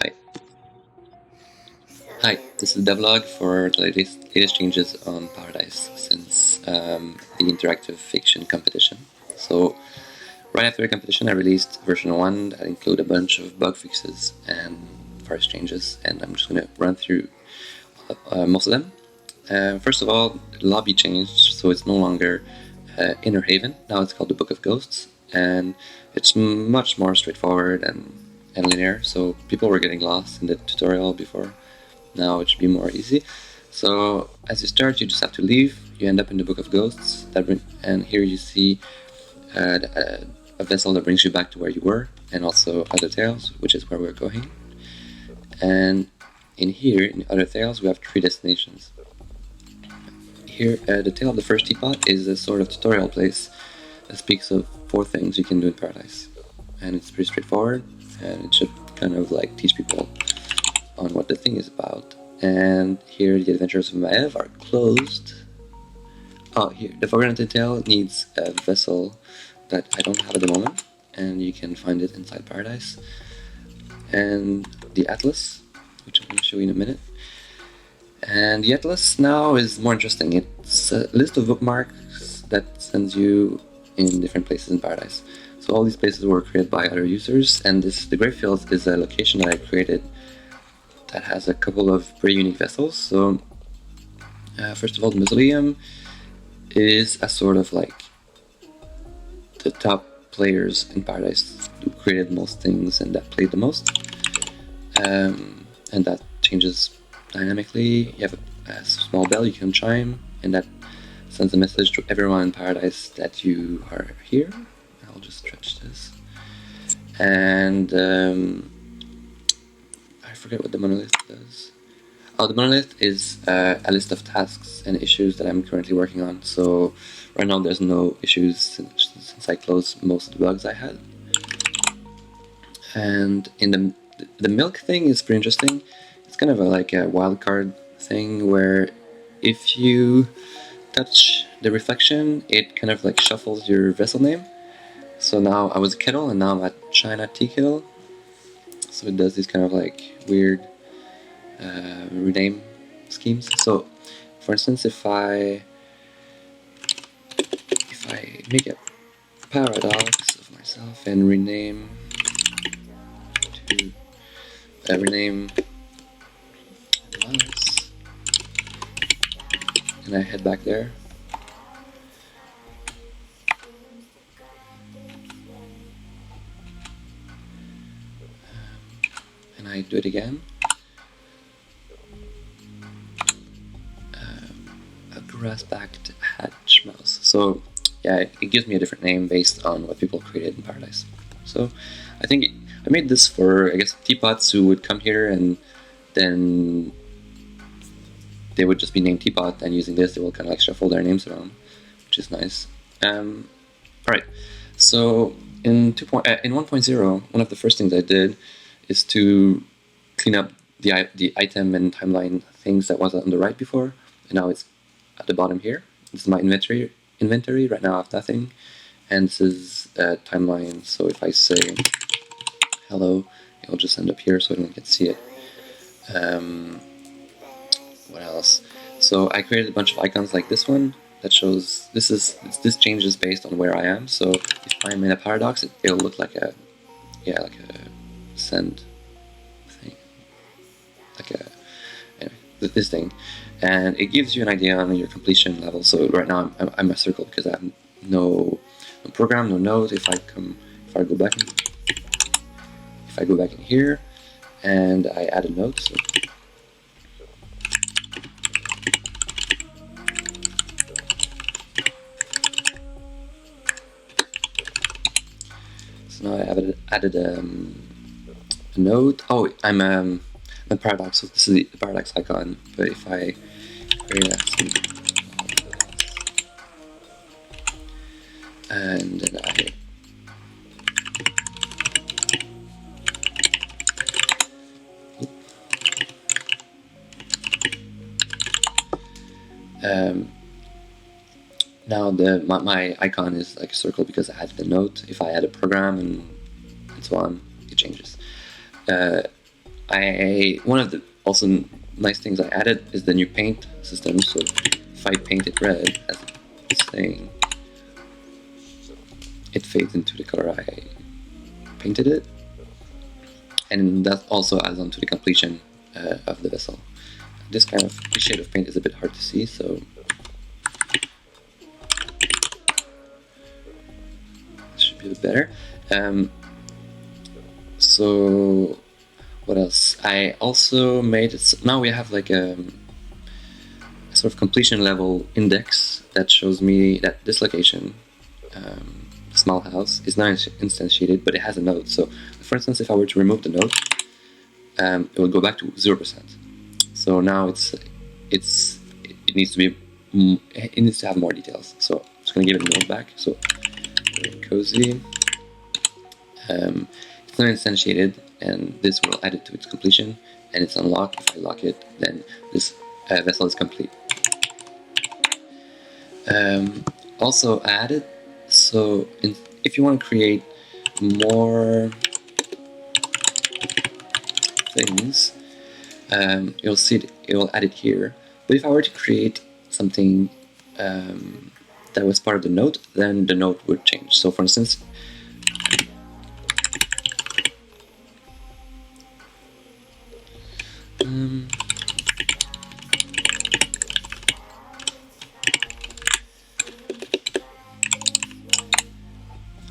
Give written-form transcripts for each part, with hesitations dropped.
Hi. Hi, this is Devlog for the latest changes on Paradise since the interactive fiction competition. So, right after the competition, I released version 1 that include a bunch of bug fixes and first changes, and I'm just going to run through most of them. First of all, the lobby changed, so it's no longer Inner Haven. Now it's called the Book of Ghosts, and it's much more straightforward and linear. So people were getting lost in the tutorial before. Now it should be more easy. So as you start, you just have to leave. You end up in the Book of Ghosts, and here you see a vessel that brings you back to where you were, and also Other Tales, which is where we're going. And in here, in Other Tales, we have 3 destinations. Here, the Tale of the First Teapot is a sort of tutorial place that speaks of 4 things you can do in Paradise. And it's pretty straightforward, and it should kind of like teach people on what the thing is about. And here, the Adventures of Maeve are closed. Oh, here, the Forgotten Tale needs a vessel that I don't have at the moment, and you can find it inside Paradise. And the Atlas, which I'm going to show you in a minute. And the Atlas now is more interesting. It's a list of bookmarks that sends you in different places in Paradise. So all these places were created by other users, and the Gravefields is a location that I created that has a couple of pretty unique vessels. So first of all, the Mausoleum is a sort of like the top players in Paradise who created most things and that played the most. And that changes dynamically. You have a small bell you can chime, and that sends a message to everyone in Paradise that you are here. I'll just stretch this. And I forget what the monolith does. Oh, the monolith is a list of tasks and issues that I'm currently working on. So right now there's no issues since I closed most of the bugs I had. And in the milk thing is pretty interesting. It's kind of like a wildcard thing where if you touch the reflection, it kind of like shuffles your vessel name. So now I was a kettle and now I'm at China Tea Kettle. So it does these kind of like weird rename schemes. So for instance, if I make a paradox of myself and rename Mars, and I head back there. And I do it again. A grass-backed hatch mouse. So yeah, it gives me a different name based on what people created in Paradise. So I think I made this for, I guess, teapots who would come here and then they would just be named Teapot, and using this they will kind of like shuffle their names around, which is nice. Alright, so in 1.0, one of the first things I did is to clean up the item and timeline things that wasn't on the right before, and now it's at the bottom here. This is my inventory. Right now I have nothing, and this is a timeline, so if I say hello, it'll just end up here so anyone can see it. What else? So I created a bunch of icons like this one that shows this changes based on where I am. So if I'm in a paradox, it'll look like a send thing, anyway, this thing, and it gives you an idea on your completion level. So right now I'm a circle because I have no program, no node. If I go back in here and I add a node. So now I added a node. Oh, I'm a paradox. So this is the paradox icon. But if I create and then now my icon is like a circle because I added a node. If I add a program and so on, it changes. one of the also nice things I added is the new paint system. So if I paint it red, as it's saying, it fades into the color I painted it, and that also adds on to the completion of the vessel. This kind of shade of paint is a bit hard to see, so this should be a bit better. So what else? I also made it so now we have like a sort of completion level index that shows me that this location, small house, is not instantiated, but it has a node. So for instance, if I were to remove the node, it will go back to 0%. So now it needs to be it needs to have more details. So I'm just gonna give it a node back. So cozy. It's not instantiated, and this will add it to its completion, and it's unlocked. If I lock it, then this vessel is complete. Also added, so if you want to create more things, you'll see it will add it here. But if I were to create something that was part of the node, then the node would change. So for instance,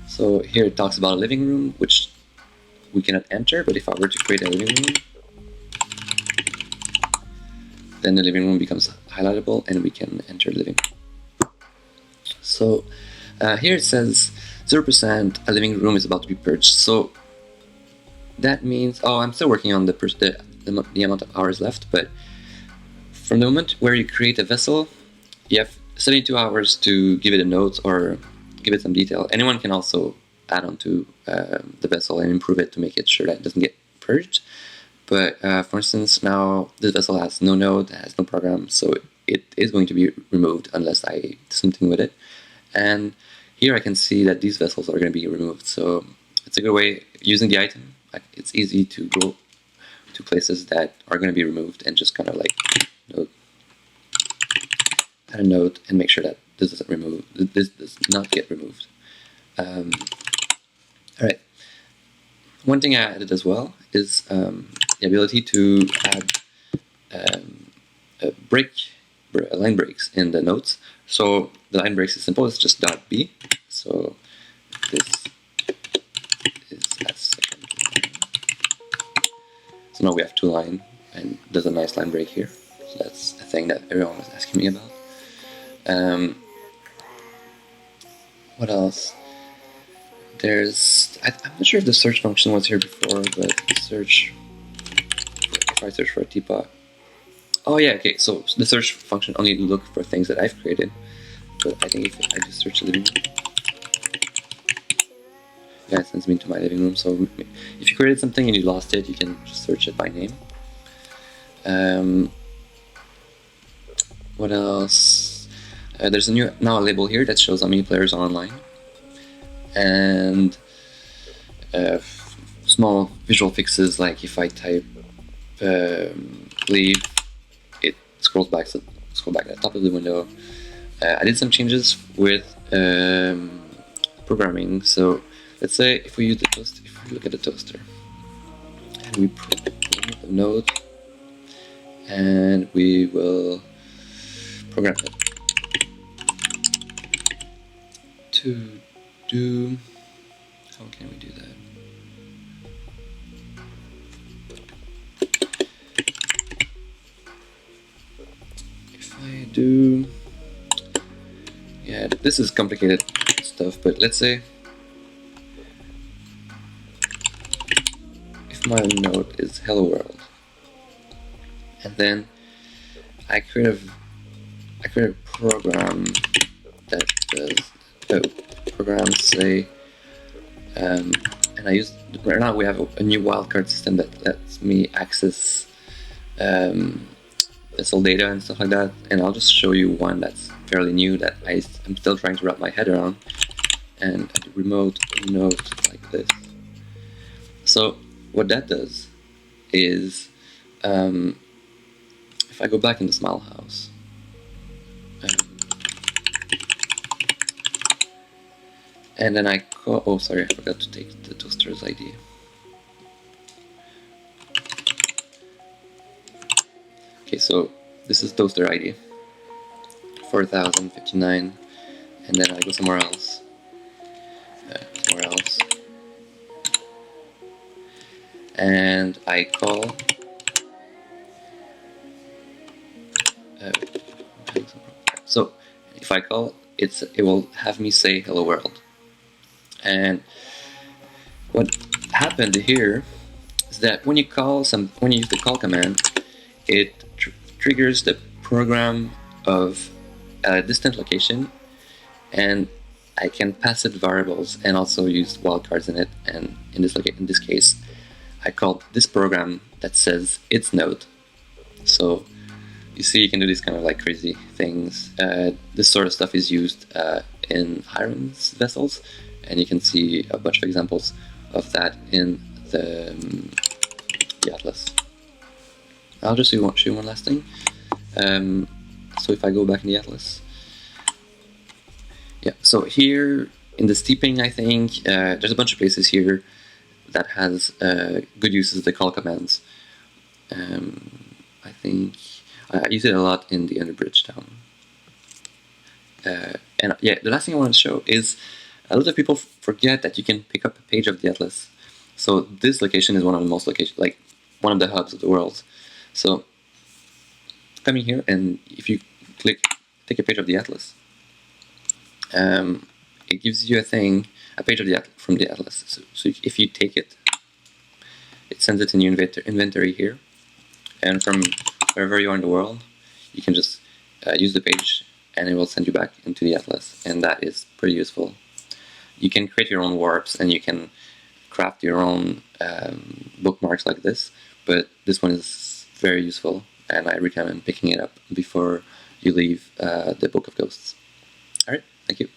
so here it talks about a living room, which we cannot enter, but if I were to create a living room, then the living room becomes highlightable and we can enter the living room. So here it says 0% a living room is about to be purged. So that means, oh, I'm still working on the amount of hours left, but from the moment where you create a vessel, you have 72 hours to give it a note or give it some detail. Anyone can also add on to the vessel and improve it to make it sure that it doesn't get purged. But for instance, now this vessel has no node, has no program, so it is going to be removed unless I do something with it. And here I can see that these vessels are going to be removed. So it's a good way, using the item, it's easy to go to places that are going to be removed and just kind of like add a node and make sure that this does not get removed. Alright. One thing I added as well is the ability to add line breaks in the nodes. So the line breaks is simple, it's just .b. So this is as section 2 line. So now we have 2 line, and there's a nice line break here. So that's a thing that everyone was asking me about. What else? I'm not sure if the search function was here before, but if I search for a teapot. Oh yeah, okay, so the search function only looks for things that I've created. But I think if I just search the living room, yeah, it sends me to my living room. So if you created something and you lost it, you can just search it by name. What else? There's now a label here that shows how many players are online, and small visual fixes like if I type leave, it scrolls back to the top of the window. I did some changes with programming. So let's say if we use the toaster, if we look at the toaster, and we program the node, and we will program it to do. How can we do that? If I do, yeah, this is complicated stuff, but let's say if my node is hello world, and then I create a program that does programs say, and I use right now we have a new wildcard system that lets me access vessel data and stuff like that, and I'll just show you one that's fairly new that I'm still trying to wrap my head around, and a remote node like this. So what that does is if I go back in the Smile House, and then I call, oh sorry, I forgot to take the toaster's ID. Okay, so this is toaster ID 4059, and then I go somewhere else, and I call so if I call, it will have me say hello world. And what happened here is that when you use the call command, it triggers the program of a distant location, and I can pass it variables and also use wildcards in it. And in this case, I called this program that says its node. So you see, you can do these kind of like crazy things. This sort of stuff is used in Hiram's vessels, and you can see a bunch of examples of that in the Atlas. I'll just show you one last thing. So if I go back in the Atlas, yeah. So here in the steeping, I think there's a bunch of places here that has good uses of the call commands. I think I use it a lot in the Underbridge town. And yeah, the last thing I want to show is a lot of people forget that you can pick up a page of the Atlas. So this location is one of the most like one of the hubs of the world. So coming here, and if you take a page of the Atlas, it gives you a page of from the Atlas. So if you take it, it sends it in your inventory here, and from wherever you are in the world, you can just use the page, and it will send you back into the Atlas, and that is pretty useful. You can create your own warps, and you can craft your own bookmarks like this, but this one is very useful, and I recommend picking it up before you leave the Book of Ghosts. Alright, thank you.